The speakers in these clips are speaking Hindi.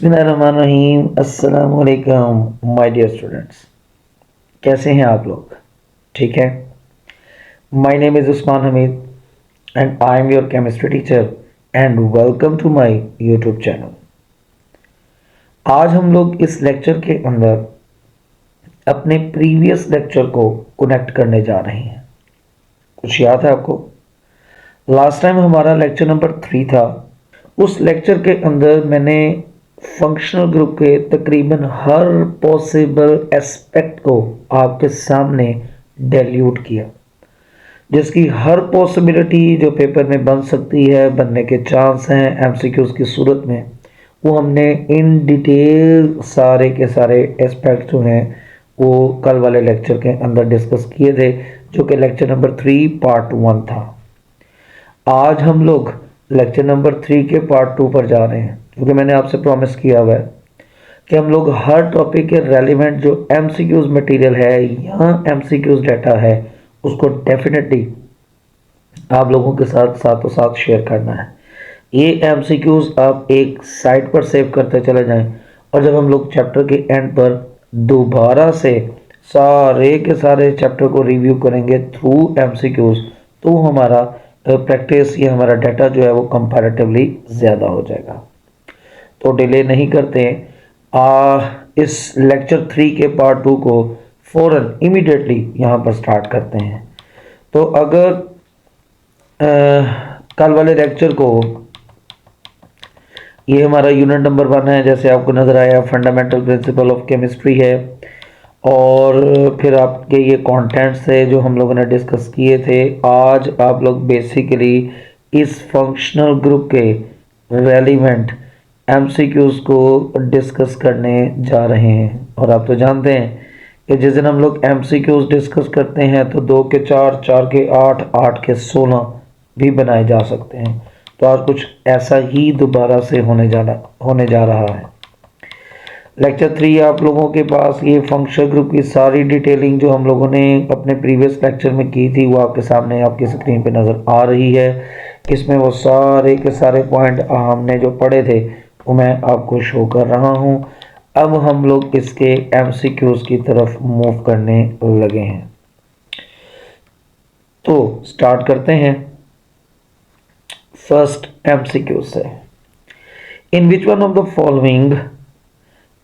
बिस्मिल्लाहिर्रहमानिर्रहीम। अस्सलाम वालेकुम माय डियर स्टूडेंट्स। कैसे हैं आप लोग? ठीक है। My name is Usman Hamid and I am your chemistry teacher and welcome to my YouTube channel. आज हम लोग इस लेक्चर के अंदर अपने प्रीवियस लेक्चर को कनेक्ट करने जा रहे हैं। कुछ याद है आपको? लास्ट टाइम हमारा लेक्चर नंबर 3 था। उस लेक्चर के अंदर मैंने फंक्शनल ग्रुप के तकरीबन हर पॉसिबल एस्पेक्ट को आपके सामने डेल्यूट किया, जिसकी हर पॉसिबिलिटी जो पेपर में बन सकती है, बनने के चांस हैं एमसीक्यूज की सूरत में, वो हमने इन डिटेल सारे के सारे एस्पेक्ट जो हैं वो कल वाले लेक्चर के अंदर डिस्कस किए थे, जो कि लेक्चर नंबर 3 पार्ट 1 था। आज हम लोग लेक्चर नंबर 3 के पार्ट 2 पर जा रहे हैं, क्योंकि मैंने आपसे प्रॉमिस किया हुआ है कि हम लोग हर टॉपिक के रेलिवेंट जो एमसीक्यूज मटेरियल है या एमसीक्यूज डाटा है उसको डेफिनेटली आप लोगों के साथ साथों साथ शेयर करना है। ये एमसीक्यूज आप एक साइट पर सेव करते चले जाएं और जब हम लोग चैप्टर के एंड पर दोबारा से सारे के सारे चैप्टर को रिव्यू करेंगे थ्रू एमसीक्यूज, तो हमारा प्रैक्टिस या हमारा डाटा जो है वो कंपैरेटिवली ज़्यादा हो जाएगा। तो डिले नहीं करते हैं, इस लेक्चर 3 के पार्ट 2 को फ़ौरन इमीडिएटली यहाँ पर स्टार्ट करते हैं। तो अगर कल वाले लेक्चर को, ये हमारा यूनिट नंबर 1 है, जैसे आपको नज़र आया फंडामेंटल प्रिंसिपल ऑफ केमिस्ट्री है, और फिर आपके ये कंटेंट्स थे जो हम लोगों ने डिस्कस किए थे। आज आप लोग बेसिकली इस फंक्शनल ग्रुप के रेलिवेंट एमसीक्यूज को डिस्कस करने जा रहे हैं। और आप तो जानते हैं कि जिस दिन हम लोग एमसीक्यूज डिस्कस करते हैं तो 2 के 4, 4 के 8, 8 के 16 भी बनाए जा सकते हैं। तो आज कुछ ऐसा ही दोबारा से होने जा रहा है। लेक्चर 3 आप लोगों के पास ये फंक्शनल ग्रुप की सारी डिटेलिंग जो हम लोगों ने अपने प्रीवियस लेक्चर में की थी वो आपके सामने आपकी स्क्रीन पे नज़र आ रही है। इसमें वो सारे के सारे पॉइंट हमने जो पढ़े थे वो मैं आपको शो कर रहा हूँ। अब हम लोग इसके एमसीक्यूज की तरफ मूव करने लगे हैं, तो स्टार्ट करते हैं फर्स्ट एमसीक्यू से। In which one of the following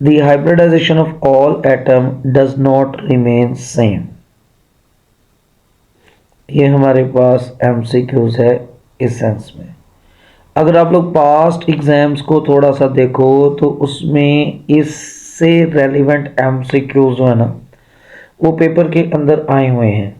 the hybridization of all atom does not remain same। ये हमारे पास MCQs है इस सेंस में। अगर आप लोग पास्ट एग्जाम्स को थोड़ा सा देखो तो उसमें इससे रेलिवेंट MCQs जो है ना वो पेपर के अंदर आए हुए हैं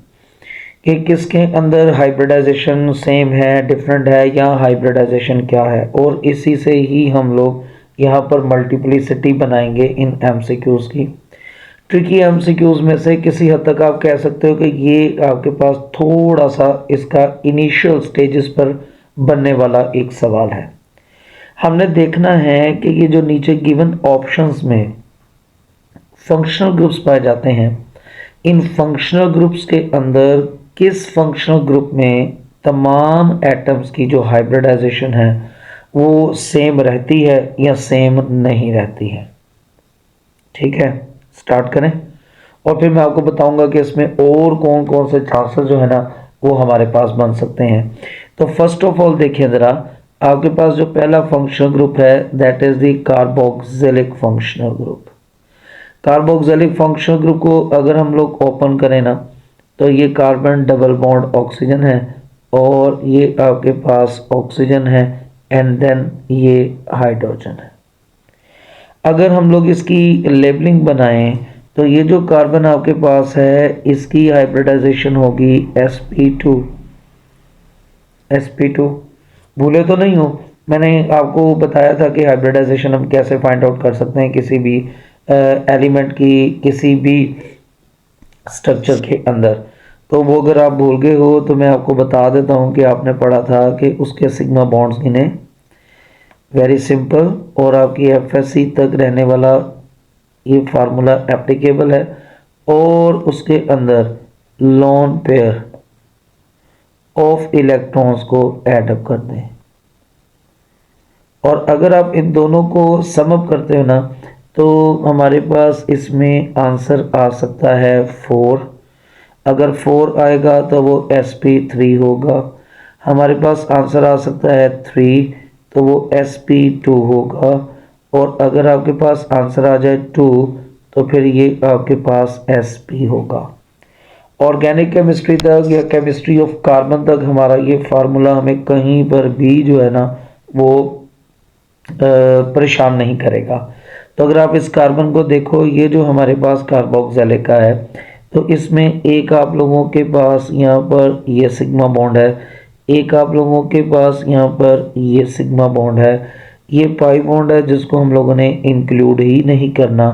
कि किसके अंदर हाइब्रिडाइजेशन सेम है, डिफरेंट है, या हाइब्रिडाइजेशन क्या है, और इसी से ही हम लोग यहाँ पर मल्टीप्लिसिटी बनाएंगे इन एमसीक्यूज़ की। ट्रिकी एमसीक्यूज़ में से किसी हद तक आप कह सकते हो कि ये आपके पास थोड़ा सा इसका इनिशियल स्टेजेस पर बनने वाला एक सवाल है। हमने देखना है कि ये जो नीचे गिवन ऑप्शंस में फंक्शनल ग्रुप्स पाए जाते हैं, इन फंक्शनल ग्रुप्स के अंदर किस फंक्शनल ग्रुप में तमाम एटम्स की जो हाइब्रिडाइजेशन है वो सेम रहती है या सेम नहीं रहती है। ठीक है, स्टार्ट करें और फिर मैं आपको बताऊंगा कि इसमें और कौन कौन से चांसेस जो है ना वो हमारे पास बन सकते हैं। तो फर्स्ट ऑफ ऑल देखिए ज़रा, आपके पास जो पहला फंक्शनल ग्रुप है that is the carboxylic functional group. Carboxylic functional group को अगर हम लोग ओपन करें ना तो ये कार्बन डबल बॉन्ड ऑक्सीजन है, और ये आपके पास ऑक्सीजन है, एंड देन ये हाइड्रोजन है। अगर हम लोग इसकी लेबलिंग बनाएं तो ये जो कार्बन आपके पास है इसकी हाइब्रिडाइजेशन होगी sp2। sp2 भूले तो नहीं हो, मैंने आपको बताया था कि हाइब्रिडाइजेशन हम कैसे फाइंड आउट कर सकते हैं किसी भी एलिमेंट की किसी भी स्ट्रक्चर के अंदर। तो वो अगर आप भूल गए हो तो मैं आपको बता देता हूँ कि आपने पढ़ा था कि उसके सिग्मा बॉन्ड्स गिने, वेरी सिंपल, और आपकी एफएससी तक रहने वाला ये फार्मूला एप्लीकेबल है, और उसके अंदर लोन पेयर ऑफ इलेक्ट्रॉन्स को ऐड अप कर दें। और अगर आप इन दोनों को सम अप करते हो ना, तो हमारे पास इसमें आंसर आ सकता है 4। अगर 4 आएगा तो वो sp3 होगा। हमारे पास आंसर आ सकता है 3, तो वो sp2 होगा। और अगर आपके पास आंसर आ जाए 2, तो फिर ये आपके पास sp होगा। ऑर्गेनिक केमिस्ट्री तक या केमिस्ट्री ऑफ कार्बन तक हमारा ये फार्मूला हमें कहीं पर भी जो है ना वो परेशान नहीं करेगा। तो अगर आप इस कार्बन को देखो, ये जो हमारे पास कार्बोक्सिलिक का है, तो इसमें एक आप लोगों के पास यहाँ पर ये सिग्मा बॉन्ड है, एक आप लोगों के पास यहाँ पर ये सिग्मा बॉन्ड है, ये पाई बॉन्ड है जिसको हम लोगों ने इंक्लूड ही नहीं करना,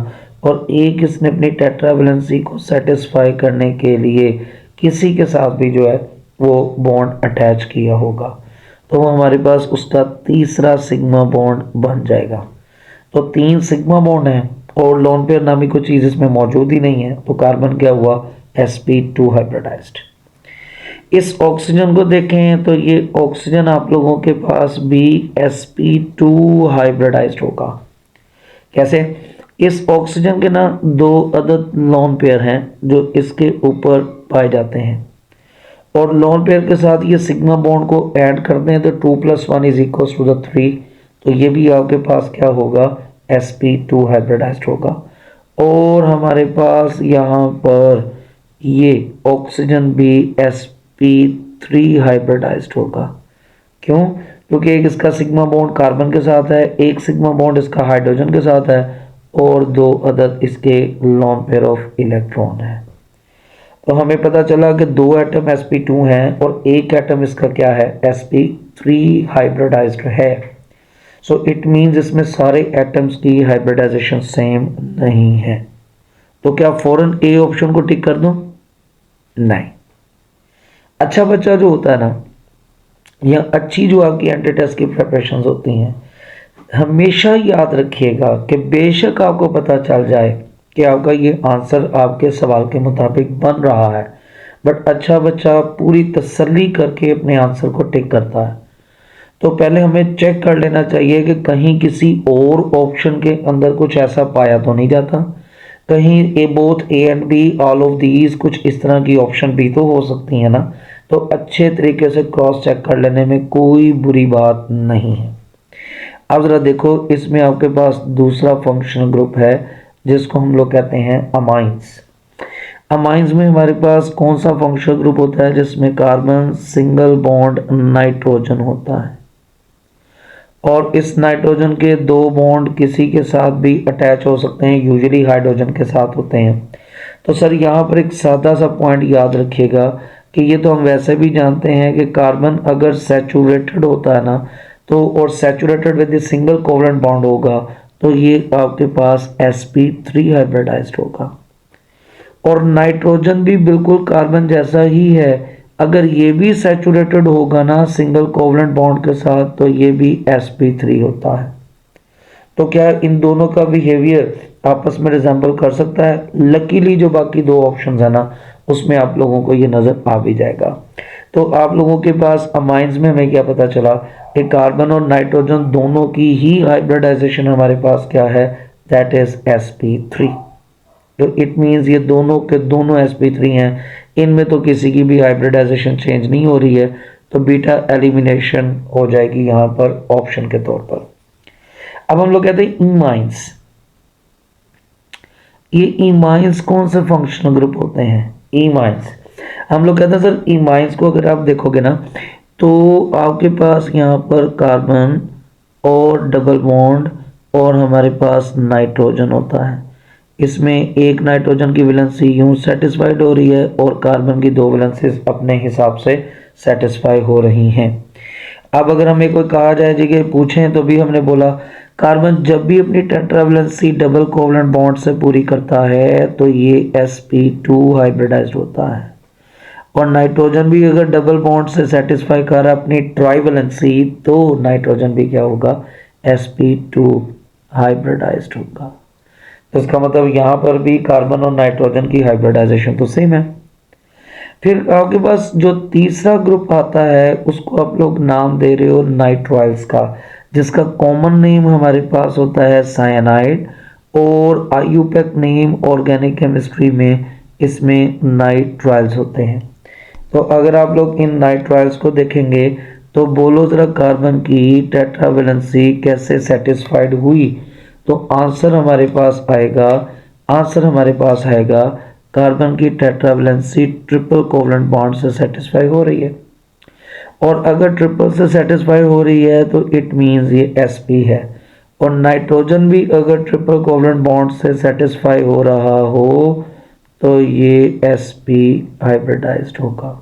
और एक इसने अपनी टेट्रावेलेंसी को सेटिस्फाई करने के लिए किसी के साथ भी जो है वो बॉन्ड अटैच किया होगा, तो वो हमारे पास उसका तीसरा सिग्मा बॉन्ड बन जाएगा। तो 3 सिग्मा बॉन्ड हैं और लोन पेयर नामी कोई चीज़ इसमें मौजूद ही नहीं है, तो कार्बन क्या हुआ, sp2 हाइब्रिडाइज्ड। इस ऑक्सीजन को देखें तो ये ऑक्सीजन आप लोगों के पास भी sp2 हाइब्रिडाइज्ड होगा। कैसे? इस ऑक्सीजन के ना 2 अदद लोन पेयर हैं जो इसके ऊपर पाए जाते हैं, और लोन पेयर के साथ ये सिग्मा बॉन्ड को ऐड करते हैं तो 2 + 1 = 3, तो ये भी आपके पास क्या होगा, sp2 हाइब्रिडाइज्ड होगा। और हमारे पास यहाँ पर ये ऑक्सीजन भी sp3 हाइब्रिडाइज्ड होगा। क्यों? क्योंकि एक इसका सिग्मा बॉन्ड कार्बन के साथ है, एक सिग्मा बॉन्ड इसका हाइड्रोजन के साथ है, और 2 अदद इसके लोन पेयर ऑफ इलेक्ट्रॉन है। तो हमें पता चला कि 2 एटम sp2 हैं और एक एटम इसका क्या है, sp3 हाइब्रिडाइज्ड है। सो इट मींस इसमें सारे एटम्स की हाइब्रिडाइजेशन सेम नहीं है। तो क्या फौरन ए ऑप्शन को टिक कर दूं? नहीं। अच्छा बच्चा जो होता है ना, या अच्छी जो आपकी एंटी टेस्ट की प्रिपरेशन होती हैं, हमेशा याद रखिएगा कि बेशक आपको पता चल जाए कि आपका ये आंसर आपके सवाल के मुताबिक बन रहा है, बट अच्छा बच्चा पूरी तसल्ली करके अपने आंसर को टिक करता है। तो पहले हमें चेक कर लेना चाहिए कि कहीं किसी और ऑप्शन के अंदर कुछ ऐसा पाया तो नहीं जाता, कहीं A both A and B, all of these, कुछ इस तरह की ऑप्शन भी तो हो सकती है ना। तो अच्छे तरीके से क्रॉस चेक कर लेने में कोई बुरी बात नहीं है। अब ज़रा देखो, इसमें आपके पास दूसरा फंक्शनल ग्रुप है जिसको हम लोग कहते हैं अमाइंस। अमाइंस में हमारे पास कौन सा फंक्शनल ग्रुप होता है जिसमें कार्बन सिंगल बॉन्ड नाइट्रोजन होता है, और इस नाइट्रोजन के 2 बॉन्ड किसी के साथ भी अटैच हो सकते हैं, यूजुअली हाइड्रोजन के साथ होते हैं। तो सर यहाँ पर एक सादा सा पॉइंट याद रखिएगा कि ये तो हम वैसे भी जानते हैं कि कार्बन अगर सैचुरेटेड होता है ना, तो और saturated with single covalent bond होगा, तो ये आपके पास sp3 हाइब्रिडाइज्ड होगा। और नाइट्रोजन भी बिल्कुल कार्बन जैसा ही है, अगर ये भी सैचुरेटेड होगा ना सिंगल कोवलेंट बॉन्ड के साथ, तो ये भी sp3 होता है। तो क्या इन दोनों का बिहेवियर आपस में रिजेंबल कर सकता है? लकीली जो बाकी 2 ऑप्शन है ना, उसमें आप लोगों को ये नजर आ भी जाएगा। तो आप लोगों के पास अमाइंस में हमें क्या पता चला कि कार्बन और नाइट्रोजन दोनों की ही हाइब्रिडाइजेशन हमारे पास क्या है, दैट इज sp3। तो इट मीन्स ये दोनों के दोनों sp3 हैं, इनमें तो किसी की भी हाइब्रिडाइजेशन चेंज नहीं हो रही है, तो बीटा एलिमिनेशन हो जाएगी यहाँ पर ऑप्शन के तौर पर। अब हम लोग कहते हैं इमाइंस। ये इमाइंस कौन से फंक्शनल ग्रुप होते हैं? इमाइंस हम लोग कहते हैं सर, इमाइंस को अगर आप देखोगे ना, तो आपके पास यहाँ पर कार्बन और डबल बॉन्ड और हमारे पास नाइट्रोजन होता है। इसमें एक नाइट्रोजन की वैलेंसी यूं सेटिस्फाइड हो रही है और कार्बन की 2 वैलेंसीज अपने हिसाब से सेटिस्फाई हो रही हैं। अब अगर हमें कोई कहा जाए जी कि पूछें, तो भी हमने बोला कार्बन जब भी अपनी टेट्रावैलेंसी डबल कोवलेंट बॉन्ड से पूरी करता है तो ये sp2 हाइब्रिडाइज्ड होता है, और नाइट्रोजन भी अगर डबल बॉन्ड से सेटिस्फाई कर रहा है अपनी ट्राइवैलेंसी, तो नाइट्रोजन भी क्या होगा, sp2 हाइब्रिडाइज्ड होगा। तो इसका मतलब यहाँ पर भी कार्बन और नाइट्रोजन की हाइब्रिडाइजेशन तो सेम है। फिर आपके पास जो तीसरा ग्रुप आता है उसको आप लोग नाम दे रहे हो नाइट्राइल्स का। जिसका कॉमन नेम हमारे पास होता है साइनाइड, और आईयूपैक नेम ऑर्गेनिक केमिस्ट्री में इसमें नाइट्राइल्स होते हैं। तो अगर आप लोग इन नाइट्राइल्स को देखेंगे तो बोलो जरा कार्बन की टेट्रावेलेंसी कैसे सेटिस्फाइड हुई, तो आंसर हमारे पास आएगा कार्बन की टेट्रावेलेंसी ट्रिपल कोवलेंट बॉन्ड से सेटिस्फाई हो रही है। और अगर ट्रिपल से सेटिस्फाई हो रही है तो इट मीन्स ये sp है। और नाइट्रोजन भी अगर ट्रिपल कोवलेंट बॉन्ड से सेटिस्फाई हो रहा हो तो ये sp हाइब्रिडाइज्ड होगा।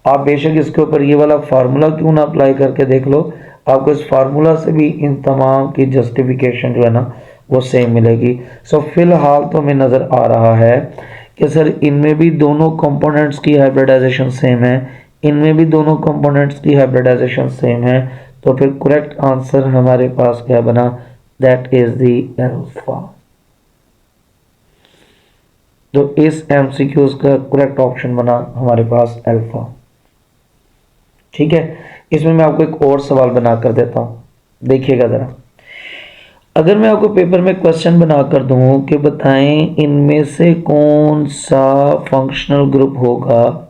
आप बेशक इसके ऊपर ये वाला फार्मूला क्यों ना अप्लाई करके देख लो, आपको इस फार्मूला से भी इन तमाम की जस्टिफिकेशन जो है ना वो सेम मिलेगी। सो फिलहाल तो हमें नज़र आ रहा है कि सर इनमें भी दोनों कंपोनेंट्स की हाइब्रिडाइजेशन सेम है, इनमें भी दोनों कंपोनेंट्स की हाइब्रिडाइजेशन सेम है। तो फिर करेक्ट आंसर हमारे पास क्या बना, दैट इज दी अल्फा। तो इस एमसीक्यूज का करेक्ट ऑप्शन बना हमारे पास अल्फा। ठीक है, इसमें मैं आपको एक और सवाल बना कर देता हूं, देखिएगा जरा। अगर मैं आपको पेपर में क्वेश्चन बना कर दूं कि बताएं इनमें से कौन सा फंक्शनल ग्रुप होगा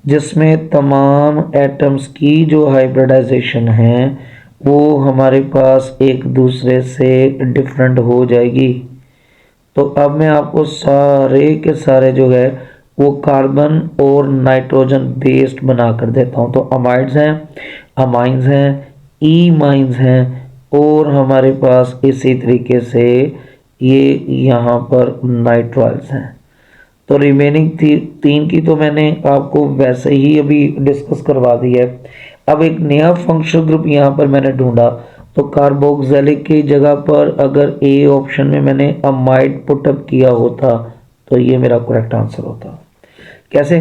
जिसमें तमाम एटम्स की जो हाइब्रिडाइजेशन है वो हमारे पास एक दूसरे से डिफरेंट हो जाएगी। तो अब मैं आपको सारे के सारे जो है वो कार्बन और नाइट्रोजन बेस्ड बना कर देता हूँ। तो अमाइड्स हैं, अमाइंस हैं, ई माइंस हैं, और हमारे पास इसी तरीके से ये यहाँ पर नाइट्राइल्स हैं। तो रिमेनिंग तीन की तो मैंने आपको वैसे ही अभी डिस्कस करवा दी है। अब एक नया फंक्शनल ग्रुप यहाँ पर मैंने ढूंढा, तो कार्बोक्सिलिक की जगह पर अगर ए ऑप्शन में मैंने अमाइड पुटअप किया होता तो ये मेरा करेक्ट आंसर होता। कैसे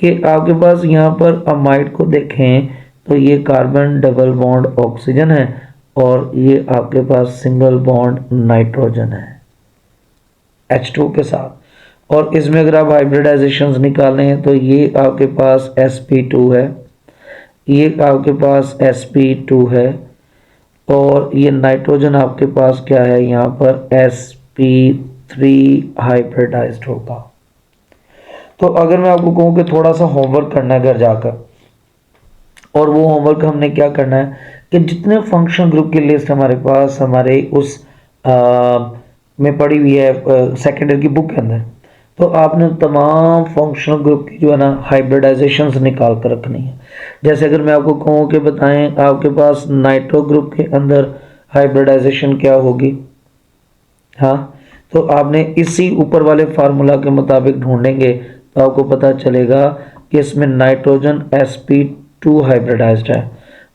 कि आपके पास यहाँ पर अमाइड को देखें तो ये कार्बन डबल बॉन्ड ऑक्सीजन है और ये आपके पास सिंगल बॉन्ड नाइट्रोजन है H2 के साथ। और इसमें अगर आप हाइब्रिडाइजेशंस निकालें तो ये आपके पास sp2 है, ये आपके पास sp2 है, और ये नाइट्रोजन आपके पास क्या है यहाँ पर sp3 हाइब्रिडाइज्ड होगा। तो अगर मैं आपको कहूँ कि थोड़ा सा होमवर्क करना है घर जाकर, और वो होमवर्क हमने क्या करना है कि जितने फंक्शनल ग्रुप की लिस्ट हमारे पास हमारे उस में पड़ी हुई है सेकेंड ईयर की बुक के अंदर, तो आपने तमाम फंक्शनल ग्रुप की जो है ना हाइब्रिडाइजेशंस निकाल कर रखनी है। जैसे अगर मैं आपको कहूँ कि बताएं आपके पास नाइट्रो ग्रुप के अंदर हाइब्रिडाइजेशन क्या होगी, हाँ, तो आपने इसी ऊपर वाले फार्मूला के मुताबिक ढूंढेंगे तो आपको पता चलेगा कि इसमें नाइट्रोजन sp2 हाइब्रिडाइज्ड है,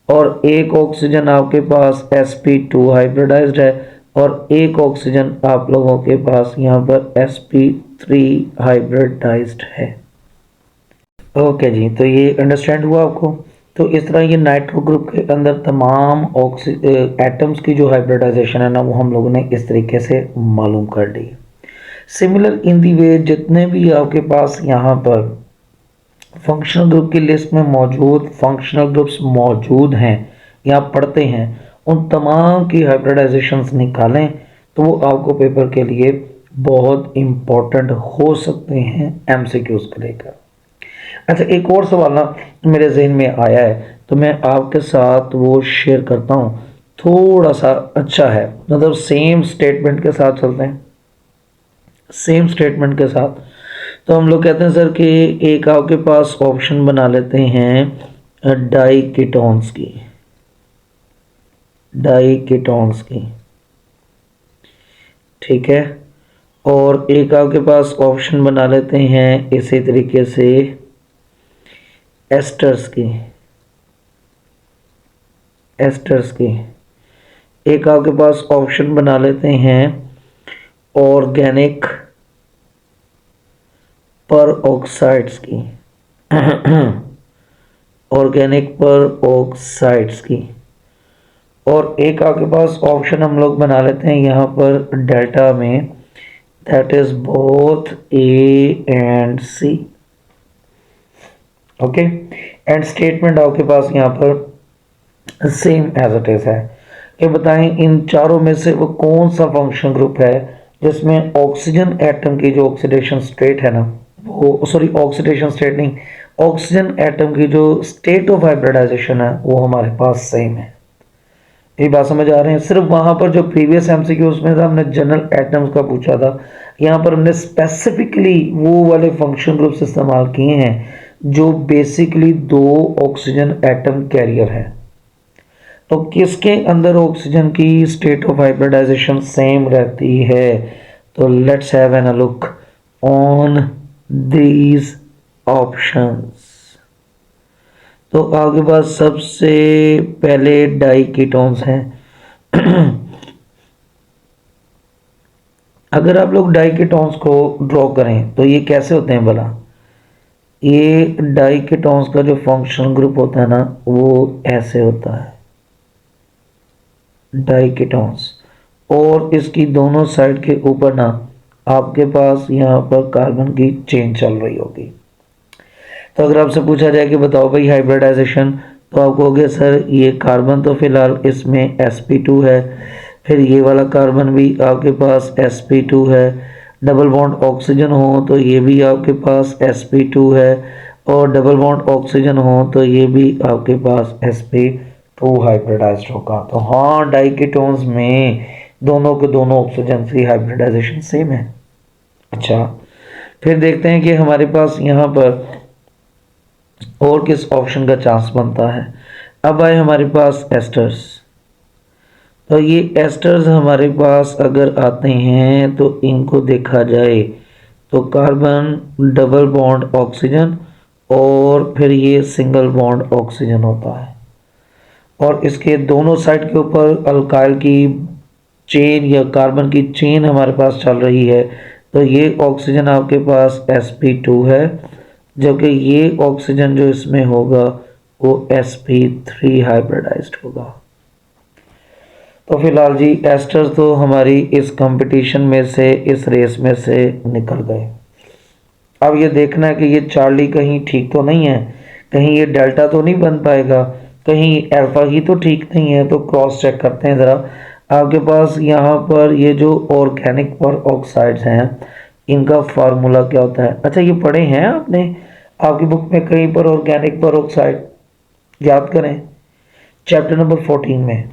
और एक ऑक्सीजन आपके पास sp2 हाइब्रिडाइज्ड है, और एक ऑक्सीजन आप लोगों के पास यहाँ पर sp3 हाइब्रिडाइज्ड है। ओके जी, तो ये अंडरस्टैंड हुआ आपको। तो इस तरह ये नाइट्रो ग्रुप के अंदर तमाम एटम्स की जो हाइब्रिडाइजेशन है ना वो हम लोगों ने इस तरीके से मालूम कर ली। सिमिलर इन दी वे जितने भी आपके पास यहाँ पर फंक्शनल ग्रुप की लिस्ट में मौजूद फंक्शनल ग्रुप्स मौजूद हैं या पढ़ते हैं, उन तमाम की हाइब्रिडाइजेशंस निकालें तो वो आपको पेपर के लिए बहुत इम्पोर्टेंट हो सकते हैं एमसीक्यूज को लेकर। अच्छा, एक और सवाल ना मेरे जहन में आया है तो मैं आपके साथ वो शेयर करता हूँ, थोड़ा सा अच्छा है, मतलब सेम स्टेटमेंट के साथ चलते हैं, सेम स्टेटमेंट के साथ। तो हम लोग कहते हैं सर कि एक आपके पास ऑप्शन बना लेते हैं डाई कीटोन्स की, ठीक है, और एक आपके पास ऑप्शन बना लेते हैं इसी तरीके से एस्टर्स की, एक आपके पास ऑप्शन बना लेते हैं ऑर्गेनिक पर ऑक्साइड्स की ऑर्गेनिक पर ऑक्साइड्स की, और एक आपके पास ऑप्शन हम लोग बना लेते हैं यहाँ पर डेल्टा में, that is both A and C. Okay, and statement आपके पास यहाँ पर सेम एज इट इज है। ये बताएं इन चारों में से वो कौन सा फंक्शन ग्रुप है जिसमें ऑक्सीजन एटम की जो ऑक्सीडेशन स्टेट है ना, वो सॉरी ऑक्सीडेशन स्टेट नहीं, ऑक्सीजन एटम की जो स्टेट ऑफ हाइब्रिडाइजेशन है वो हमारे पास सेम है। ये बात समझ आ रहे हैं? सिर्फ वहां पर जो प्रीवियस एमसीक्यू उसमें था हमने जनरल एटम्स का पूछा था, यहाँ पर हमने स्पेसिफिकली वो वाले फंक्शन ग्रुप्स इस्तेमाल किए हैं जो बेसिकली दो ऑक्सीजन एटम कैरियर है। तो किसके अंदर ऑक्सीजन की स्टेट ऑफ हाइब्रिडाइजेशन सेम रहती है? तो let's have an look on these options. तो आपके पास सबसे पहले डाई कीटोन्स हैं। अगर आप लोग डाई कीटोन्स को ड्रॉ करें तो ये कैसे होते हैं भला? ये डाई कीटोन्स का जो फंक्शनल ग्रुप होता है ना वो ऐसे होता है, डाई कीटोन्स। और इसकी दोनों साइड के ऊपर ना आपके पास यहाँ पर कार्बन की चेन चल रही होगी। तो अगर आपसे पूछा जाए कि बताओ भाई हाइब्रिडाइजेशन, तो आप कहोगे सर ये कार्बन तो फिलहाल इसमें sp2 है, फिर ये वाला कार्बन भी आपके पास sp2 है, डबल बॉन्ड ऑक्सीजन हो तो ये भी आपके पास sp2 है, और डबल बॉन्ड ऑक्सीजन हो तो ये भी आपके पास sp2 हाइब्रिडाइज्ड होगा। तो हाँ, डाइकेटोन्स में दोनों के दोनों ऑक्सीजन की हाइब्रिडाइजेशन सेम है। अच्छा, फिर देखते हैं कि हमारे पास यहाँ पर और किस ऑप्शन का चांस बनता है। अब आए हमारे पास एस्टर्स। तो ये एस्टर्स हमारे पास अगर आते हैं तो इनको देखा जाए तो कार्बन डबल बॉन्ड ऑक्सीजन और फिर ये सिंगल बॉन्ड ऑक्सीजन होता है, और इसके दोनों साइड के ऊपर अल्काइल की चेन या कार्बन की चेन हमारे पास चल रही है। तो ये ऑक्सीजन आपके पास sp2 है, जबकि ये ऑक्सीजन जो इसमें होगा वो sp3 हाइब्रिडाइज्ड होगा। तो फिलहाल जी एस्टर्स तो हमारी इस कंपटीशन में से, इस रेस में से निकल गए। अब ये देखना है कि ये चार्ली कहीं ठीक तो नहीं है, कहीं ये डेल्टा तो नहीं बन पाएगा, कहीं अल्फा ही तो ठीक नहीं है। तो क्रॉस चेक करते हैं ज़रा। आपके पास यहाँ पर ये जो ऑर्गेनिक पर ऑक्साइड्स हैं इनका फार्मूला क्या होता है? अच्छा, ये पढ़े हैं आपने आपकी बुक में कहीं पर ऑर्गेनिक पर ऑक्साइड? याद करें चैप्टर नंबर 14 में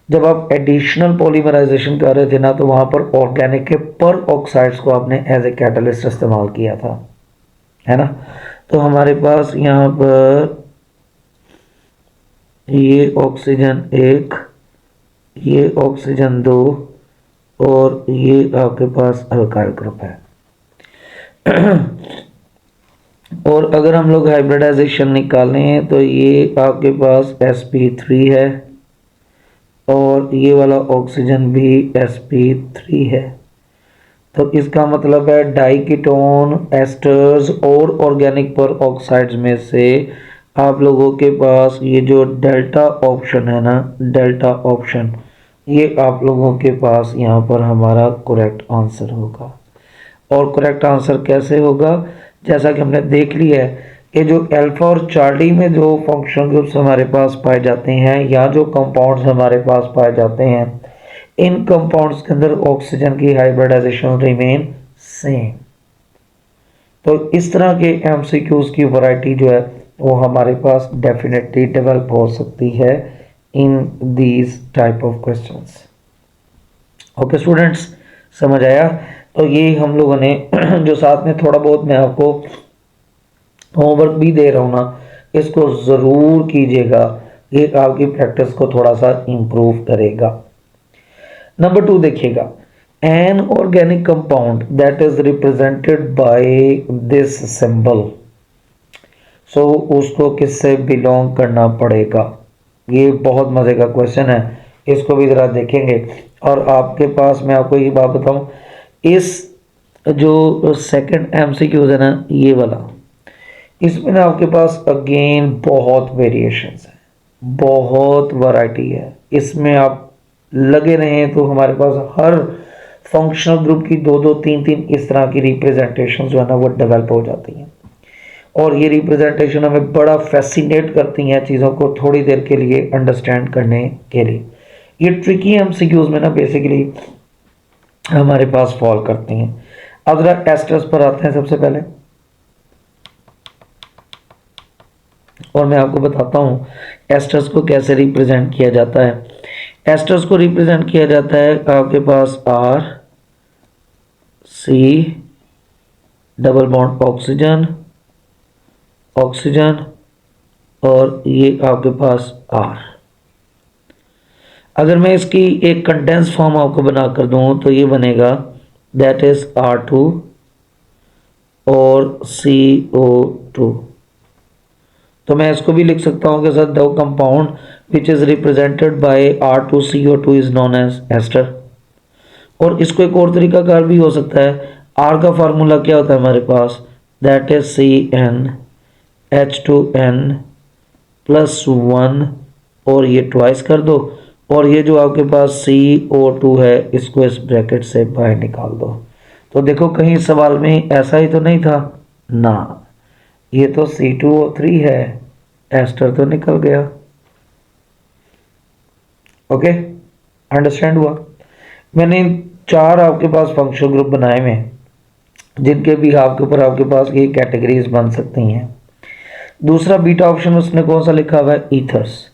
जब आप एडिशनल पॉलीमराइजेशन कर रहे थे ना, तो वहां पर ऑर्गेनिक के पर ऑक्साइड्स को आपने एज ए कैटलिस्ट इस्तेमाल किया था, है ना? तो हमारे पास यहाँ पर ये ऑक्सीजन 1, ये ऑक्सीजन 2 और ये आपके पास अल्काइल ग्रुप है। और अगर हम लोग हाइब्रिडाइजेशन निकालें तो ये आपके पास sp3 है और ये वाला ऑक्सीजन भी sp3 है। तो इसका मतलब है डाइकीटोन, एस्टर्स और ऑर्गेनिक पर ऑक्साइड्स में से आप लोगों के पास ये जो डेल्टा ऑप्शन है ना, डेल्टा ऑप्शन, ये आप लोगों के पास यहाँ पर हमारा करेक्ट आंसर होगा। और करेक्ट आंसर कैसे होगा? जैसा कि हमने देख लिया है कि जो अल्फा और चार्ली में जो फंक्शनल ग्रुप्स हमारे पास पाए जाते हैं या जो कंपाउंड्स हमारे पास पाए जाते हैं, इन कंपाउंड्स के अंदर ऑक्सीजन की हाइब्रिडाइजेशन रिमेन सेम। तो इस तरह के एमसीक्यूज की वैरायटी जो है वो हमारे पास डेफिनेटली डेवलप हो सकती है in these type of questions. Okay students, समझ आया? तो ये हम लोगों ने जो साथ में थोड़ा बहुत मैं आपको होमवर्क भी दे रहा हूँ ना, इसको ज़रूर कीजिएगा, ये आपकी प्रैक्टिस को थोड़ा सा इम्प्रूव करेगा। नंबर 2 देखिएगा, an organic compound that is represented by this symbol, so उसको किससे बिलोंग करना पड़ेगा? ये बहुत मज़े का क्वेश्चन है, इसको भी ज़रा देखेंगे। और आपके पास मैं आपको ये बात बताऊं, इस जो सेकंड एमसीक्यूज है ना, ये वाला, इसमें ना आपके पास अगेन बहुत वेरिएशंस है, बहुत वैरायटी है। इसमें आप लगे रहें तो हमारे पास हर फंक्शनल ग्रुप की 2-2 3-3 इस तरह की रिप्रेजेंटेशन जो है ना वो डेवलप हो जाती हैं। और ये रिप्रेजेंटेशन हमें बड़ा फैसिनेट करती हैं चीज़ों को थोड़ी देर के लिए अंडरस्टैंड करने के लिए। ये ट्रिकी एमसीक्यूज में ना बेसिकली हमारे पास फॉल करती हैं। अब जरा एस्टर्स पर आते हैं सबसे पहले, और मैं आपको बताता हूँ एस्टर्स को कैसे रिप्रेजेंट किया जाता है। एस्टर्स को रिप्रेजेंट किया जाता है आपके पास R C double bond oxygen oxygen और ये आपके पास आर। अगर मैं इसकी एक कंडेंस फॉर्म आपको बना कर दूं तो ये बनेगा दैट इज R2 और CO2। तो मैं इसको भी लिख सकता हूँ कि sir the compound which is represented by R2CO2 is known as ester. और इसको एक और तरीका कार भी हो सकता है। आर का फार्मूला क्या होता है हमारे पास, दैट इज CnH2n प्लस 1 और ये ट्वाइस कर दो, और ये जो आपके पास CO2 है इसको इस ब्रैकेट से बाहर निकाल दो। तो देखो कहीं सवाल में ऐसा ही तो नहीं था ना, ये तो C2O3 है, एस्टर तो निकल गया। ओके, अंडरस्टैंड हुआ। मैंने 4 आपके पास फंक्शनल ग्रुप बनाए हुए हैं जिनके भी आपके ऊपर आपके पास ये कैटेगरीज बन सकती हैं। दूसरा बीटा ऑप्शन उसने कौन सा लिखा हुआ है, ईथर्स।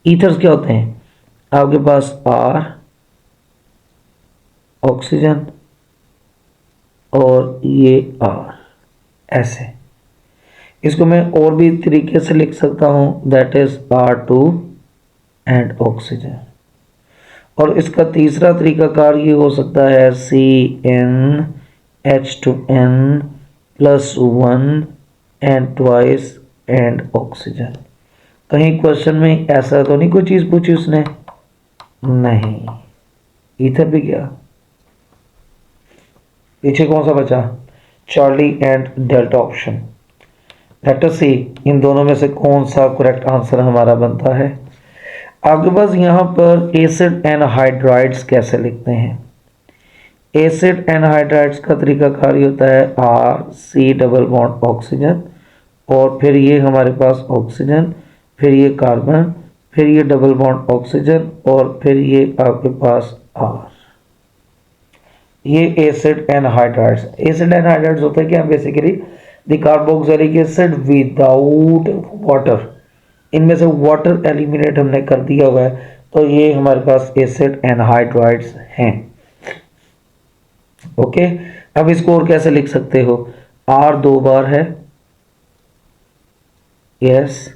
ईथर्स क्या होते हैं, आपके पास आर ऑक्सीजन और ये आर, ऐसे। इसको मैं और भी तरीके से लिख सकता हूं, that is R2 and oxygen. और इसका तीसरा तरीकाकार ये हो सकता है CnH2n plus 1 and twice and oxygen. कहीं क्वेश्चन में ऐसा तो नहीं कोई चीज़ पूछी उसने, नहीं। ईथर भी गया, पीछे कौन सा बचा, Charlie and delta option. Let us see इन दोनों में से कौन सा करेक्ट आंसर हमारा बनता है। आपके पास यहाँ पर एसिड एनहाइड्राइड्स कैसे लिखते हैं। एसिड एनहाइड्राइड्स का तरीका कार होता है RC डबल बॉन्ड ऑक्सीजन और फिर ये हमारे पास ऑक्सीजन, फिर ये कार्बन, फिर ये डबल बॉन्ड ऑक्सीजन और फिर ये आपके पास R। ये एसिड एनहाइड्राइड्स। एसिड एनहाइड्राइड्स होता है क्या, basically the carboxylic acid without water. इनमें से वाटर एलिमिनेट हमने कर दिया हुआ है, तो ये हमारे पास एसिड एनहाइड्राइड्स हैं। ओके, अब इसको और कैसे लिख सकते हो, R 2 बार है, यस,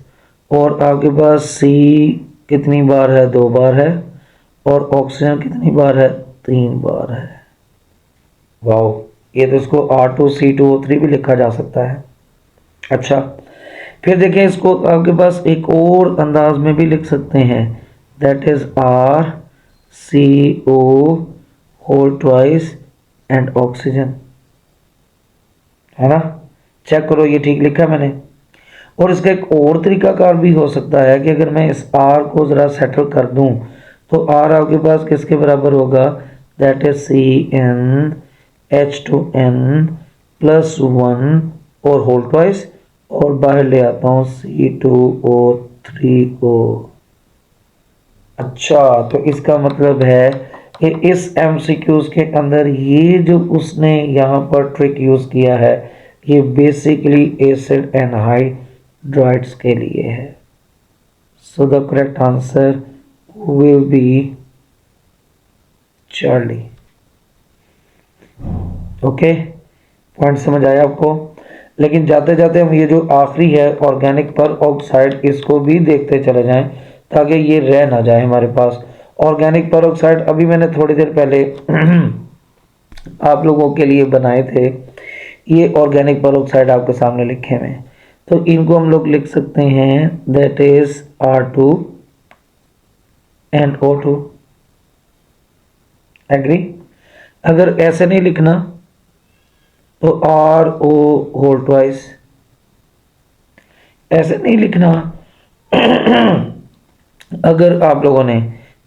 और आपके पास C कितनी बार है, 2 बार है, और ऑक्सीजन कितनी बार है, 3 बार है। वाओ, ये तो इसको R2C2O3 भी लिखा जा सकता है। अच्छा, फिर देखें इसको आपके पास एक और अंदाज में भी लिख सकते हैं, that is RCO whole twice and oxygen, है ना। चेक करो ये ठीक लिखा है मैंने। और इसका एक और तरीकाकार भी हो सकता है कि अगर मैं इस R को ज़रा सेटल कर दूं तो R आपके पास किसके बराबर होगा, दैट इज CnH2n प्लस 1 और होल ट्वाइस, और बाहर ले आता हूँ C2O3O। अच्छा, तो इसका मतलब है कि इस MCQs के अंदर ये जो उसने यहाँ पर ट्रिक यूज़ किया है ये बेसिकली एसिड एनहाइड्राइड्स के लिए है। So the correct answer will be Charlie. Okay, point समझ आया आपको। लेकिन जाते जाते हम ये जो आखिरी है ऑर्गेनिक पर ऑक्साइड, इसको भी देखते चले जाएं ताकि ये रह ना जाए हमारे पास। ऑर्गेनिक पर ऑक्साइड अभी मैंने थोड़ी देर पहले आप लोगों के लिए बनाए थे। ये ऑर्गेनिक पर ऑक्साइड आपके सामने लिखे हुए हैं, तो इनको हम लोग लिख सकते हैं, that is R2 and O2। Agree. अगर ऐसे नहीं लिखना तो RO होल ट्वाइस, ऐसे नहीं लिखना अगर आप लोगों ने,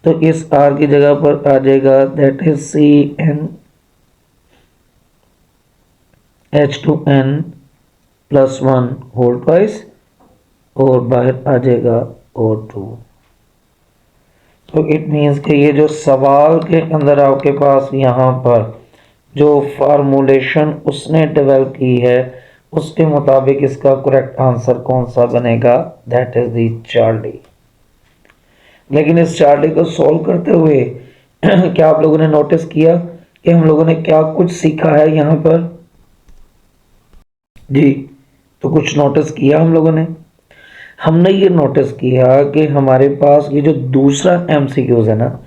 तो इस R की जगह पर आ जाएगा that is CnH2n +1 whole twice और बाहर आ जाएगा O2। तो इट मीन्स कि ये जो सवाल के अंदर आपके पास यहाँ पर जो फार्मूलेशन उसने डेवलप की है उसके मुताबिक इसका करेक्ट आंसर कौन सा बनेगा, दैट इज दी चार्ली। लेकिन इस चार्ली को सॉल्व करते हुए क्या आप लोगों ने नोटिस किया कि हम लोगों ने क्या कुछ सीखा है यहाँ पर जी? तो कुछ नोटिस किया हम लोगों ने, हमने ये नोटिस किया कि हमारे पास ये जो दूसरा एमसीक्यूज है ना,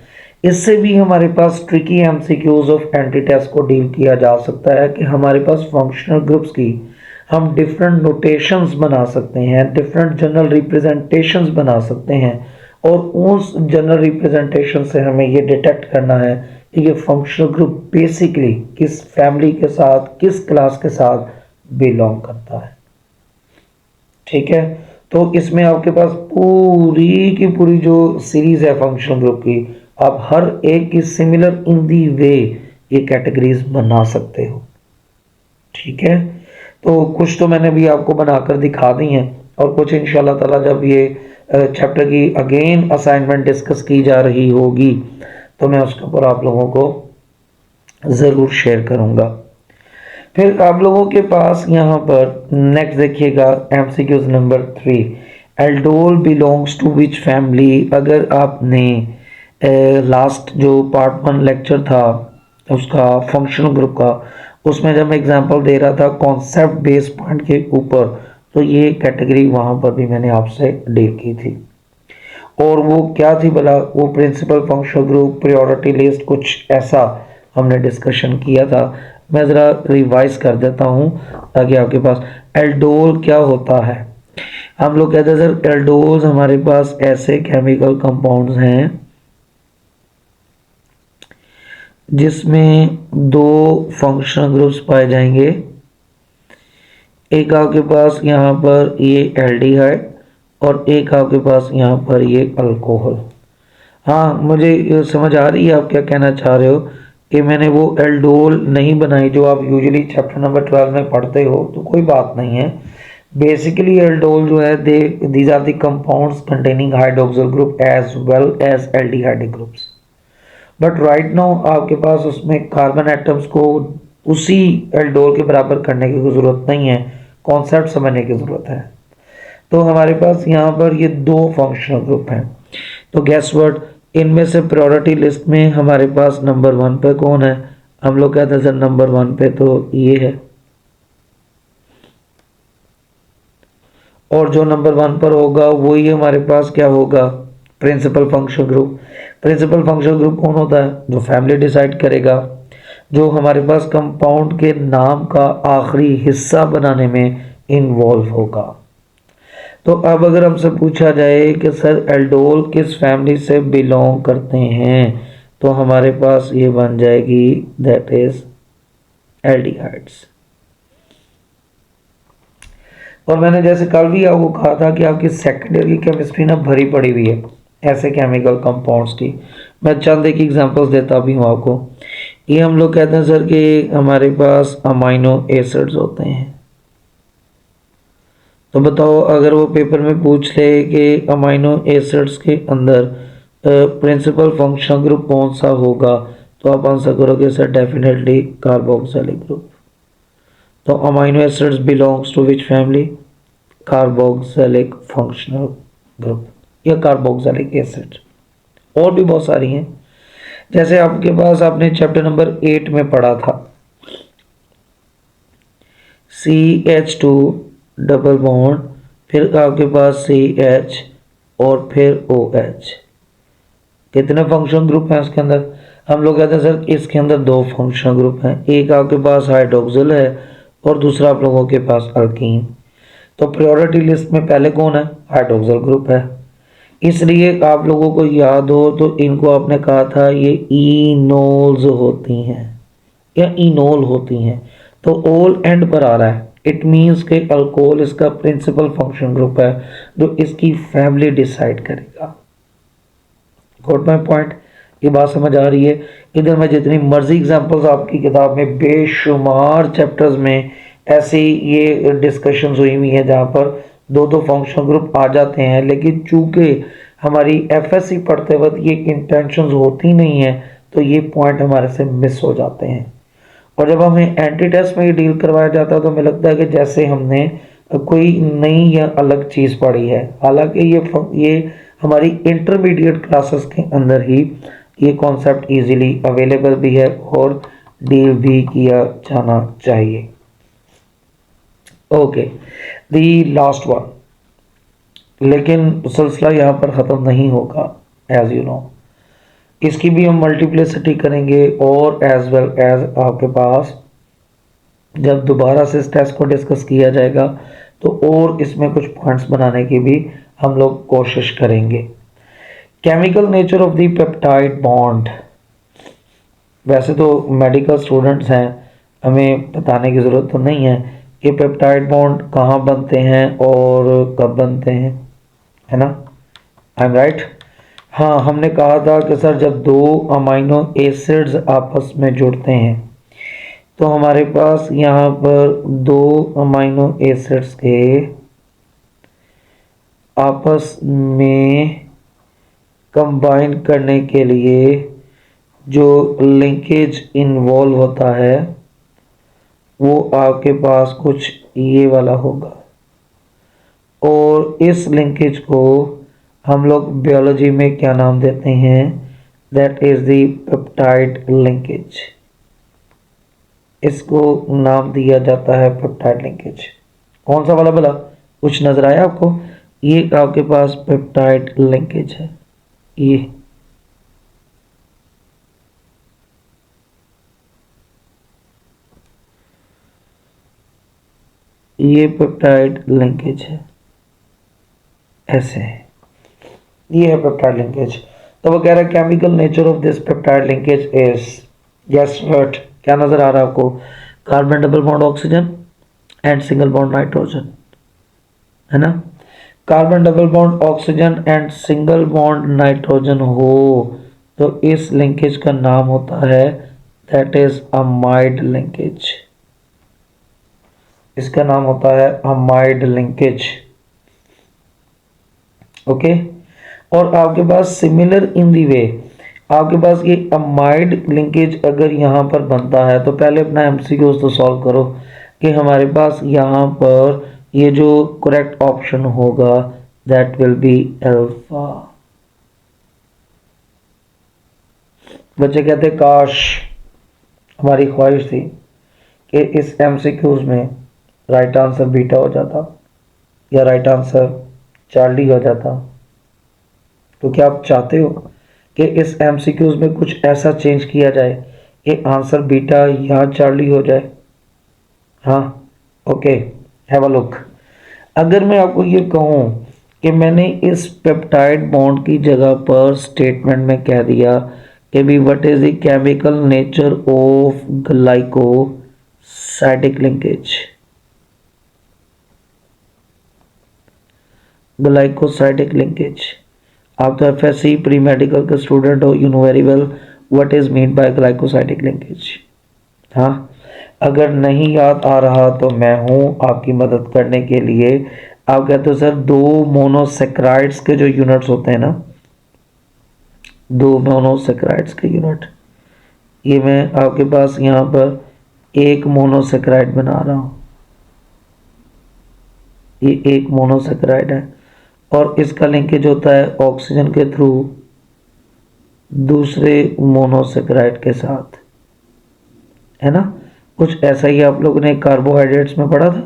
इससे भी हमारे पास tricky MCQs of anti test को डील किया जा सकता है कि हमारे पास फंक्शनल ग्रुप्स की हम डिफरेंट नोटेशंस बना सकते हैं, डिफरेंट जनरल रिप्रेजेंटेशंस बना सकते हैं और उस जनरल रिप्रेजेंटेशन से हमें ये डिटेक्ट करना है कि ये फंक्शनल ग्रुप बेसिकली किस फैमिली के साथ, किस क्लास के साथ बिलोंग करता है। ठीक है, तो इसमें आपके पास पूरी की पूरी जो सीरीज है फंक्शनल ग्रुप की, आप हर एक की सिमिलर इन दी वे ये कैटेगरीज बना सकते हो। ठीक है, तो कुछ तो मैंने भी आपको बनाकर दिखा दी हैं और कुछ इंशाल्लाह ताला जब ये चैप्टर की अगेन असाइनमेंट डिस्कस की जा रही होगी तो मैं उसके ऊपर आप लोगों को ज़रूर शेयर करूंगा। फिर आप लोगों के पास यहाँ पर नेक्स्ट देखिएगा MCQs number 3, aldol belongs to which family. अगर आपने लास्ट जो पार्ट 1 लेक्चर था उसका फंक्शनल ग्रुप का, उसमें जब मैं एग्जांपल दे रहा था कॉन्सेप्ट बेस पॉइंट के ऊपर, तो ये कैटेगरी वहाँ पर भी मैंने आपसे डील की थी। और वो क्या थी भला, वो principal functional group, priority list, कुछ ऐसा हमने डिस्कशन किया था। मैं ज़रा रिवाइज कर देता हूँ ताकि आपके पास, एल्डोल क्या होता है। हम लोग कहते हैं सर एल्डोल्स हमारे पास ऐसे केमिकल कंपाउंड्स हैं जिसमें दो फंक्शनल ग्रुप्स पाए जाएंगे। एक आपके पास यहाँ पर ये एल्डिहाइड और एक आपके पास यहाँ पर ये अल्कोहल। हाँ, मुझे ये समझ आ रही है आप क्या कहना चाह रहे हो कि मैंने वो एल्डोल नहीं बनाई जो आप यूजुअली चैप्टर नंबर 12 में पढ़ते हो, तो कोई बात नहीं है। बेसिकली एल्डोल जो है these are the compounds containing hydroxyl group as well as aldehydic groups. But right now आपके पास उसमें कार्बन एटम्स को उसी एल्डोल के बराबर करने की ज़रूरत नहीं है, कॉन्सेप्ट समझने की ज़रूरत है। तो हमारे पास यहाँ पर ये दो फंक्शनल ग्रुप हैं। तो गैस व्हाट, इनमें से प्रायोरिटी लिस्ट में हमारे पास नंबर 1 पे कौन है? हम लोग कहते हैं सर नंबर 1 पे तो ये है, और जो नंबर 1 पर होगा वही हमारे पास क्या होगा, principal functional group. Principal functional group कौन होता है? जो फैमिली डिसाइड करेगा, जो हमारे पास कंपाउंड के नाम का आखिरी हिस्सा बनाने में इन्वॉल्व होगा। तो अब अगर हमसे पूछा जाए कि सर एल्डोल किस फैमिली से बिलोंग करते हैं, तो हमारे पास ये बन जाएगी दैट इज एल्डिहाइड्स। और मैंने जैसे कल भी आपको कहा था कि आपकी सेकेंडरी केमिस्ट्री ना भरी पड़ी हुई है ऐसे केमिकल कंपाउंड्स की। मैं चंद एक एग्जांपल्स देता भी हूँ आपको। ये हम लोग कहते हैं सर कि हमारे पास अमाइनो एसिड्स होते हैं। तो बताओ अगर वो पेपर में पूछ ले कि अमाइनो एसिड्स के अंदर प्रिंसिपल फंक्शनल ग्रुप कौन सा होगा, तो आप आंसर करोगे सर डेफिनेटली कार्बोक्सिलिक ग्रुप। तो amino acids belongs to which family? Carboxylic functional group या कार्बोक्सिलिक एसिड। और भी बहुत सारी हैं, जैसे आपके पास आपने चैप्टर नंबर 8 में पढ़ा था CH2 डबल बॉन्ड, फिर आपके पास CH और फिर OH। कितने फंक्शनल ग्रुप हैं उसके अंदर? हम लोग कहते हैं सर इसके अंदर दो फंक्शनल ग्रुप हैं, एक आपके पास हाइड्रोक्सिल है और दूसरा आप लोगों के पास अल्कीन। तो प्रायोरिटी लिस्ट में पहले कौन है? हाइड्रोक्सिल ग्रुप है। इसलिए आप लोगों को याद हो तो इनको आपने कहा था ये इनोल्स होती हैं या इनोल होती हैं, तो ओल एंड पर आ रहा है। इट मीन्स कि अल्कोहल इसका प्रिंसिपल फंक्शन ग्रुप है जो इसकी फैमिली डिसाइड करेगा। Got my point? ये बात समझ आ रही है? इधर मैं जितनी मर्जी एग्जांपल्स आपकी किताब में बेशुमार चैप्टर्स में ऐसी ये डिस्कशंस हुई हुई है जहाँ पर दो दो फंक्शनल ग्रुप आ जाते हैं, लेकिन चूंकि हमारी एफएससी पढ़ते वक्त ये इंटेंशंस होती नहीं है तो ये पॉइंट हमारे से मिस हो जाते हैं। और जब हमें एंटी टेस्ट में ये डील करवाया जाता है तो हमें लगता है कि जैसे हमने कोई नई या अलग चीज़ पढ़ी है, हालांकि ये हमारी इंटरमीडिएट क्लासेस के अंदर ही ये कॉन्सेप्ट इजीली अवेलेबल भी है और डील भी किया जाना चाहिए। ओके, दी लास्ट वन, लेकिन सिलसिला यहाँ पर ख़त्म नहीं होगा। एज यू नो, इसकी भी हम मल्टीप्लिसिटी करेंगे और एज वेल एज आपके पास जब दोबारा से इस टेस्ट को डिस्कस किया जाएगा तो और इसमें कुछ पॉइंट्स बनाने की भी हम लोग कोशिश करेंगे। Chemical nature of the peptide bond, वैसे तो मेडिकल स्टूडेंट्स हैं, हमें बताने की ज़रूरत तो नहीं है कि पेप्टाइड बॉन्ड कहाँ बनते हैं और कब बनते हैं, है ना? I am right? हाँ, हमने कहा था कि सर जब दो अमाइनो एसिड्स आपस में जुड़ते हैं तो हमारे पास यहाँ पर दो अमाइनो एसिड्स के आपस में कंबाइन करने के लिए जो लिंकेज इन्वॉल्व होता है वो आपके पास कुछ ये वाला होगा, और इस लिंकेज को हम लोग बायोलॉजी में क्या नाम देते हैं? That is the peptide linkage. इसको नाम दिया जाता है पेप्टाइड लिंकेज। कौन सा वाला बोला? कुछ नजर आया आपको? ये आपके पास पेप्टाइड लिंकेज है, ये पेप्टाइड लिंकेज है, ऐसे है, ये है पेप्टाइड लिंकेज। तो वो कह रहा है chemical nature of this peptide linkage is, yes what, क्या नजर आ रहा है आपको? Carbon double bond oxygen and single bond nitrogen, है ना? Carbon double bond oxygen and single bond nitrogen हो तो इस लिंकेज का नाम होता है दैट इज अमाइड लिंकेज। इसका नाम होता है अमाइड लिंकेज। ओके, और आपके पास सिमिलर इन दी वे आपके पास ये अमाइड लिंकेज अगर यहाँ पर बनता है तो पहले अपना एमसीक्यूज तो सॉल्व करो कि हमारे पास यहाँ पर ये जो करेक्ट ऑप्शन होगा दैट विल बी अल्फा। बच्चे कहते काश हमारी ख्वाहिश थी कि इस एमसीक्यूज में राइट आंसर बीटा हो जाता या राइट आंसर चार्ली हो जाता। तो क्या आप चाहते हो कि इस एमसीक्यूज में कुछ ऐसा चेंज किया जाए कि आंसर बीटा या चार्ली हो जाए? हाँ, ओके, हैव अ लुक। अगर मैं आपको ये कहूँ कि मैंने इस पेप्टाइड बॉन्ड की जगह पर स्टेटमेंट में कह दिया कि भी what is the chemical nature of glycosidic linkage, glycosidic linkage. आप तो एफएससी प्री मेडिकल के स्टूडेंट हो, you know very well what is mean by glycosidic linkage. हाँ, अगर नहीं याद आ रहा तो मैं हूँ आपकी मदद करने के लिए। आप कहते हो सर दो मोनोसेक्राइड्स के जो यूनिट्स होते हैं ना, दो मोनोसेक्राइड्स के यूनिट, ये मैं आपके पास यहाँ पर एक मोनोसेक्राइड बना रहा हूँ, ये एक मोनोसेक्राइड है और इसका लिंकेज होता है ऑक्सीजन के थ्रू दूसरे मोनोसेक्राइड के साथ, है ना? कुछ ऐसा ही आप लोगों ने कार्बोहाइड्रेट्स में पढ़ा था।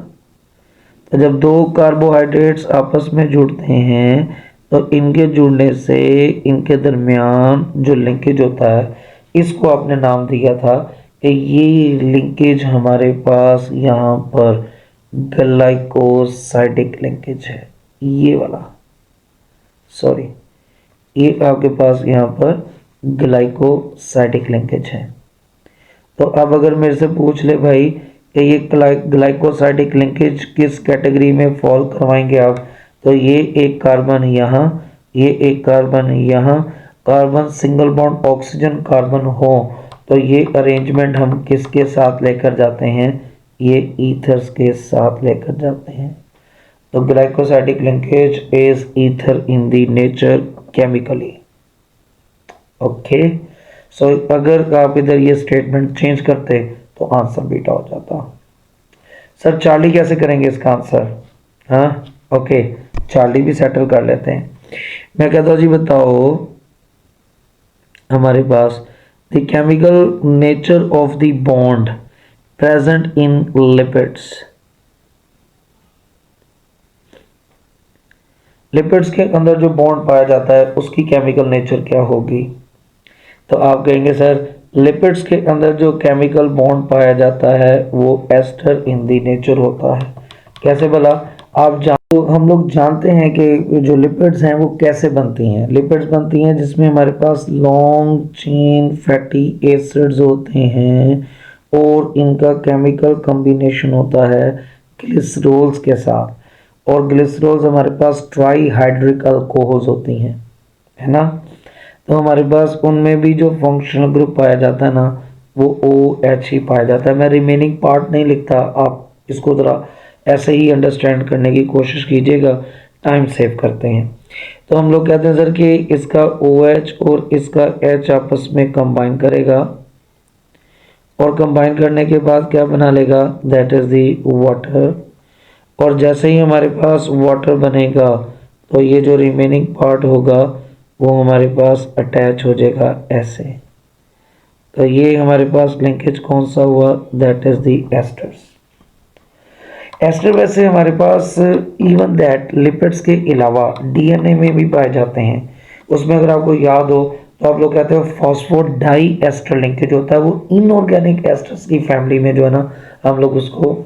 तो जब दो कार्बोहाइड्रेट्स आपस में जुड़ते हैं तो इनके जुड़ने से इनके दरमियान जो लिंकेज होता है इसको आपने नाम दिया था कि ये लिंकेज हमारे पास यहाँ पर ग्लाइकोसाइडिक लिंकेज है, ये वाला, सॉरी, ये आपके पास यहाँ पर ग्लाइकोसाइडिक लिंकेज है। तो अब अगर मेरे से पूछ ले भाई कि ये ग्लाइकोसाइडिक लिंकेज किस कैटेगरी में फॉल करवाएंगे आप, तो ये एक कार्बन यहाँ, ये एक कार्बन यहाँ, carbon single bond oxygen carbon हो तो ये अरेंजमेंट हम किसके साथ लेकर जाते हैं? ये ईथर्स के साथ लेकर जाते हैं। तो glycosidic linkage is ether in the nature chemically. Okay, so अगर आप इधर ये स्टेटमेंट चेंज करते तो आंसर बीटा हो जाता। सर चार्ली कैसे करेंगे इसका आंसर? हाँ, ओके, चार्ली भी सेटल कर लेते हैं। मैं कहता हूँ जी बताओ हमारे पास the chemical nature of the bond present in lipids. Lipids के अंदर जो बॉन्ड पाया जाता है उसकी केमिकल नेचर क्या होगी? तो आप कहेंगे सर लिपिड्स के अंदर जो केमिकल बॉन्ड पाया जाता है वो एस्टर इन द नेचर होता है। कैसे भला? तो हम लोग जानते हैं कि जो लिपिड्स हैं वो कैसे बनती हैं। लिपिड्स बनती हैं जिसमें हमारे पास लॉन्ग चेन फैटी एसिड्स होते हैं और इनका केमिकल कॉम्बिनेशन होता है ग्लिसरॉल्स के साथ, और ग्लिसरॉल्स हमारे पास ट्राई हाइड्रिक अल्कोहल्स होती हैं, है ना। तो हमारे पास उनमें भी जो फंक्शनल ग्रुप पाया जाता है ना वो OH ही पाया जाता है। मैं रिमेनिंग पार्ट नहीं लिखता, आप इसको ज़रा ऐसे ही अंडरस्टैंड करने की कोशिश कीजिएगा, टाइम सेव करते हैं। तो हम लोग कहते हैं सर कि इसका OH और इसका H आपस में कंबाइन करेगा और कंबाइन करने के बाद क्या बना लेगा? That is the water. और जैसे ही हमारे पास वाटर बनेगा तो ये जो रिमेनिंग पार्ट होगा वो हमारे पास अटैच हो जाएगा ऐसे। तो ये हमारे पास लिंकेज कौन सा हुआ? That is the esters. Ester वैसे हमारे पास इवन दैट लिपिड्स के अलावा DNA में भी पाए जाते हैं। उसमें अगर आपको याद हो तो आप लोग कहते हो फॉस्फोडाई एस्टर लिंकेज होता है, वो इनऑर्गेनिक एस्टर्स की फैमिली में जो है ना हम लोग उसको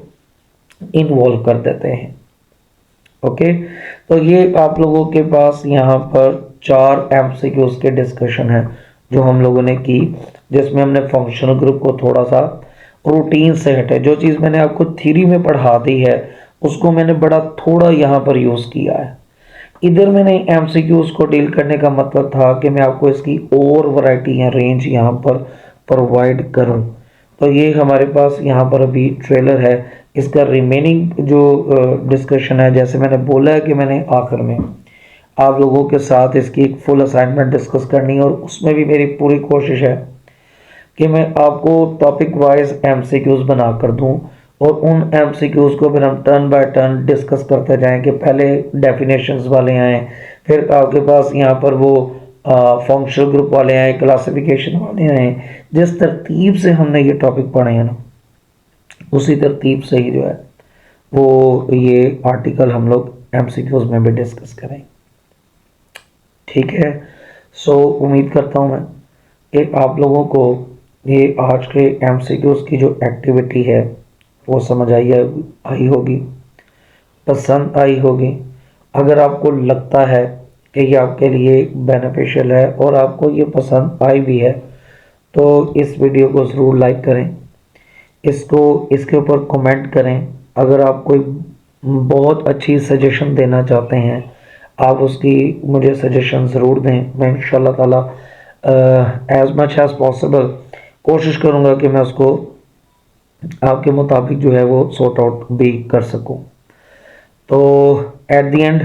इन्वॉल्व कर देते हैं। ओके, तो ये आप लोगों के पास यहाँ पर 4 MCQs के डिस्कशन है जो हम लोगों ने की, जिसमें हमने फंक्शनल ग्रुप को थोड़ा सा रूटीन से हटे। जो चीज़ मैंने आपको थ्योरी में पढ़ा दी है उसको मैंने बड़ा थोड़ा यहाँ पर यूज़ किया है। इधर मैंने MCQs को डील करने का मतलब था कि मैं आपको इसकी और वैरायटी या रेंज यहाँ पर प्रोवाइड करूँ। तो ये हमारे पास यहाँ पर अभी ट्रेलर है। इसका रिमेनिंग जो डिस्कशन है, जैसे मैंने बोला है कि मैंने आखिर में आप लोगों के साथ इसकी एक फुल असाइनमेंट डिस्कस करनी है, और उसमें भी मेरी पूरी कोशिश है कि मैं आपको टॉपिक वाइज MCQs बना कर दूँ और उन MCQs को फिर हम टर्न बाय टर्न डिस्कस करते जाएं कि पहले डेफिनेशंस वाले आए, फिर आपके पास यहाँ पर वो फंक्शनल ग्रुप वाले आए, क्लासिफिकेशन वाले आए। जिस तरतीब से हमने ये टॉपिक पढ़े हैं ना उसी तरतीब से ही जो है वो ये आर्टिकल हम लोग MCQs में भी डिस्कस करें। ठीक है, सो उम्मीद करता हूँ मैं कि आप लोगों को ये आज के MCQs की जो एक्टिविटी है वो समझ आई होगी, पसंद आई होगी। अगर आपको लगता है कि ये आपके लिए बेनिफिशियल है और आपको ये पसंद आई भी है तो इस वीडियो को ज़रूर लाइक करें, इसको इसके ऊपर कमेंट करें। अगर आप कोई बहुत अच्छी सजेशन देना चाहते हैं आप उसकी मुझे सजेशन ज़रूर दें। मैं इंशाल्लाह ताला एज मच एज़ पॉसिबल कोशिश करूँगा कि मैं उसको आपके मुताबिक जो है वो सॉर्ट आउट भी कर सकूं। तो एट द एंड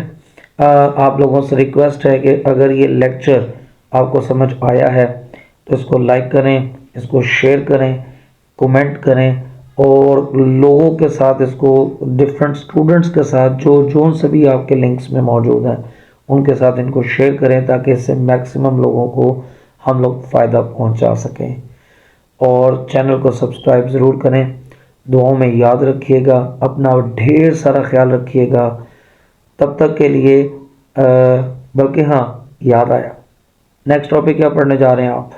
आप लोगों से रिक्वेस्ट है कि अगर ये लेक्चर आपको समझ आया है तो इसको लाइक करें, इसको शेयर करें, कमेंट करें और लोगों के साथ इसको डिफरेंट स्टूडेंट्स के साथ जो सभी आपके लिंक्स में मौजूद हैं उनके साथ इनको शेयर करें ताकि इससे मैक्सिमम लोगों को हम लोग फ़ायदा पहुंचा सकें। और चैनल को सब्सक्राइब ज़रूर करें। दुआओं में याद रखिएगा, अपना ढेर सारा ख्याल रखिएगा। तब तक के लिए बल्कि हाँ याद आया, नेक्स्ट टॉपिक क्या पढ़ने जा रहे हैं आप?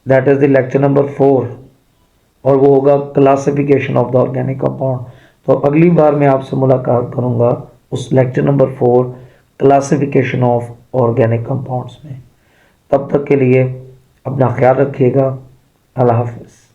That is the lecture number 4 और वो होगा classification of the organic compound. तो अगली बार मैं आपसे मुलाकात करूँगा उस lecture number 4 classification of organic compounds में। तब तक के लिए अपना ख्याल रखिएगा। अल्लाह हाफिज़।